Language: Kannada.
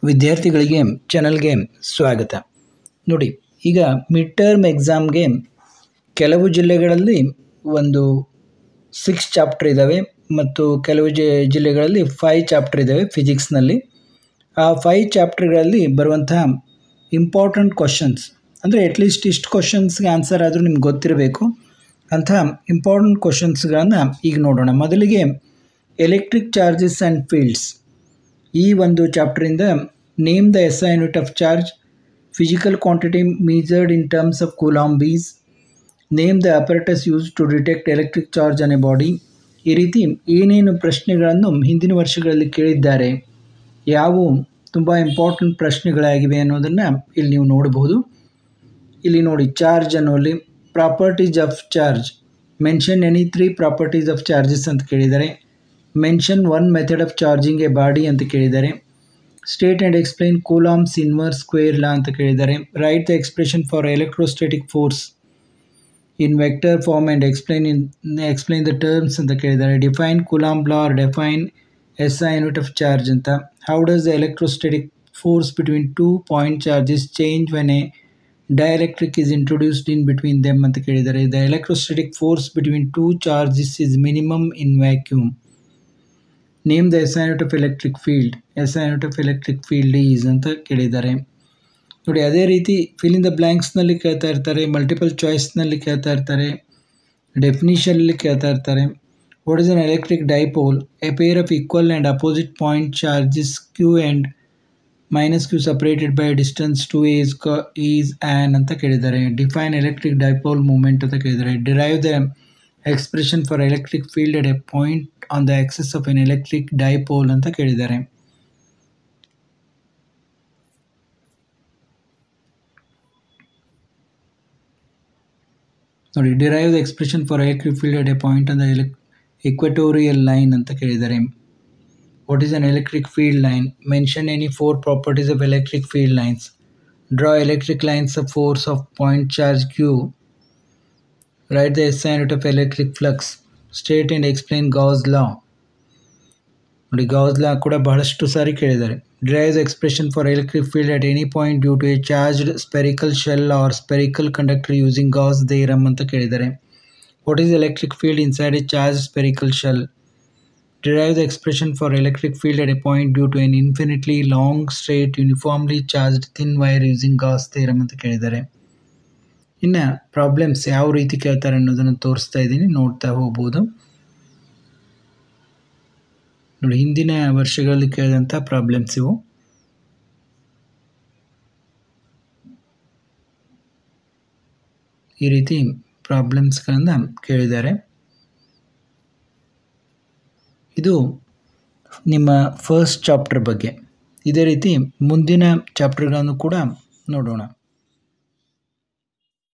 ವಿದ್ಯಾರ್ಥಿಗಳಿಗೆ ಚಾನಲ್ಗೆ ಸ್ವಾಗತ. ನೋಡಿ, ಈಗ ಮಿಡ್ ಟರ್ಮ್ ಎಕ್ಸಾಮ್ಗೆ ಕೆಲವು ಜಿಲ್ಲೆಗಳಲ್ಲಿ ಒಂದು 6 ಚಾಪ್ಟರ್ ಇದ್ದಾವೆ ಮತ್ತು ಕೆಲವು ಜಿಲ್ಲೆಗಳಲ್ಲಿ 5 ಚಾಪ್ಟರ್ ಇದ್ದಾವೆ ಫಿಸಿಕ್ಸ್ನಲ್ಲಿ. ಆ 5 ಚಾಪ್ಟರ್ಗಳಲ್ಲಿ ಬರುವಂತಹ ಇಂಪಾರ್ಟೆಂಟ್ ಕ್ವಶನ್ಸ್, ಅಂದರೆ ಅಟ್ಲೀಸ್ಟ್ ಇಷ್ಟು ಕ್ವಶನ್ಸ್ಗೆ ಆನ್ಸರ್ ಆದರೂ ನಿಮ್ಗೆ ಗೊತ್ತಿರಬೇಕು ಅಂಥ ಇಂಪಾರ್ಟೆಂಟ್ ಕ್ವಶನ್ಸ್ಗಳನ್ನು ಈಗ ನೋಡೋಣ. ಮೊದಲಿಗೆ ಎಲೆಕ್ಟ್ರಿಕ್ ಚಾರ್ಜಸ್ ಆ್ಯಂಡ್ ಫೀಲ್ಡ್ಸ್, ಈ ಒಂದು ಚಾಪ್ಟರಿಂದ name the SI unit of charge, physical quantity measured in terms of coulombs, name the apparatus use to detect electric charge on a body. ಈ ರೀತಿ ಏನೇನು ಪ್ರಶ್ನೆಗಳನ್ನು ಹಿಂದಿನ ವರ್ಷಗಳಲ್ಲಿ ಕೇಳಿದ್ದಾರೆ, ಯಾವುವು ತುಂಬ ಇಂಪಾರ್ಟೆಂಟ್ ಪ್ರಶ್ನೆಗಳಾಗಿವೆ ಅನ್ನೋದನ್ನು ಇಲ್ಲಿ ನೀವು ನೋಡಬಹುದು. ಇಲ್ಲಿ ನೋಡಿ, ಚಾರ್ಜ್ ಅನ್ನೋಲ್ಲಿ properties of charge, mention any 3 properties of charges ಅಂತ ಕೇಳಿದ್ದಾರೆ. Mention 1 method of charging a body ಅಂತ ಕೇಳಿದ್ದಾರೆ. State and explain Coulomb's inverse square law ಅಂತ ಕೇಳಿದ್ದಾರೆ. Write the expression for electrostatic force in vector form and explain the terms ಅಂತ ಕೇಳಿದ್ದಾರೆ. Define Coulomb law or define SI unit of charge ಅಂತ. How does the electrostatic force between 2 point charges change when A dielectric is introduced in between them ಅಂತ ಕೇಳಿದ್ದಾರೆ. The electrostatic force between 2 charges is minimum in vacuum. Name the SI unit of electric field. SI unit of electric field is ಅಂತ ಕೇಳಿದ್ದಾರೆ. ನೋಡಿ, ಅದೇ ರೀತಿ ಫಿಲ್ ಇನ್ ದ ಬ್ಲ್ಯಾಂಕ್ಸ್ನಲ್ಲಿ ಕೇಳ್ತಾ ಇರ್ತಾರೆ, ಮಲ್ಟಿಪಲ್ ಚಾಯ್ಸ್ನಲ್ಲಿ ಕೇಳ್ತಾ ಇರ್ತಾರೆ, ಡೆಫಿನಿಷನಲ್ಲಿ ಕೇಳ್ತಾ ಇರ್ತಾರೆ. What is an electric dipole? A pair of equal and opposite point charges Q and minus Q separated by a distance 2a is an ಅಂತ ಕೇಳಿದ್ದಾರೆ. ಡಿಫೈನ್ ಎಲೆಕ್ಟ್ರಿಕ್ ಡೈಪೋಲ್ ಮೂಮೆಂಟ್ ಅಂತ ಕೇಳಿದ್ದಾರೆ. Derive the expression for electric field at a point on the axis of an electric dipole ಅಂತ ಕೇಳಿದ್ದಾರೆ. ನೋಡಿ, derive the expression for electric field at a point on the equatorial line ಅಂತ ಕೇಳಿದ್ದಾರೆ. What is an electric field line? Mention any 4 properties of electric field lines. Draw electric lines of force of point charge Q. Write the SI unit of electric flux. State and explain Gauss law. ನೋಡಿ, Gauss law ಕೂಡ ಬಹಳಷ್ಟು ಸಾರಿ ಕೇಳಿದ್ದಾರೆ. Derive the expression for electric field at any point due to a charged spherical shell or spherical conductor using Gauss theorem ಅಂತ ಕೇಳಿದ್ದಾರೆ. What is the electric field inside a charged spherical shell? Derive the expression for electric field at a point due to an infinitely long, straight, uniformly charged thin wire using Gauss theorem ಅಂತ ಕೇಳಿದ್ದಾರೆ. ಇನ್ನು ಪ್ರಾಬ್ಲಮ್ಸ್ ಯಾವ ರೀತಿ ಕೇಳ್ತಾರೆ ಅನ್ನೋದನ್ನು ತೋರಿಸ್ತಾ ಇದ್ದೀನಿ, ನೋಡ್ತಾ ಹೋಗ್ಬೋದು. ನೋಡಿ, ಹಿಂದಿನ ವರ್ಷಗಳಲ್ಲಿ ಕೇಳಿದಂಥ ಪ್ರಾಬ್ಲಮ್ಸ್ ಇವು. ಈ ರೀತಿ ಪ್ರಾಬ್ಲಮ್ಸ್ಗಳನ್ನು ಕೇಳಿದ್ದಾರೆ. ಇದು ನಿಮ್ಮ ಫಸ್ಟ್ ಚಾಪ್ಟರ್ ಬಗ್ಗೆ. ಇದೇ ರೀತಿ ಮುಂದಿನ ಚಾಪ್ಟರ್ಗಳನ್ನು ಕೂಡ ನೋಡೋಣ.